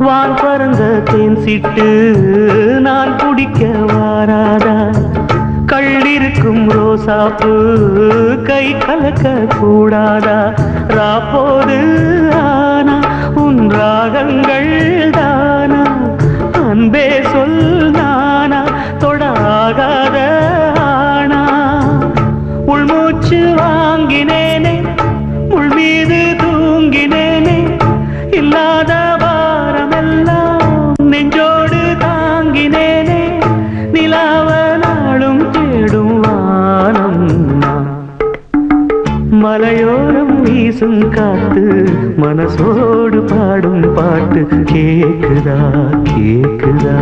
வான் பறந்த தேன் சிட்டு நான் குடிக்க வாராதா கள்ளிருக்கும் ரோசாப்பு கை கலக்க கூடாதா ராப்போது ஆனா உன் ராகங்கள் தானா அன்பே சொல் நானா தொடாகாத ஆனா உள்மூச்சு வாங்கினேனே உள் மீது தூங்கினேனே இல்லாத வாரமெல்லாம் நெஞ்சோடு தாங்கினேனே நிலாவ நாளும் தேடும் வானம் மலையோரம் வீசும் காத்து மனசோடு பாடும் பாட்டு கேக்குதா கேக்குதா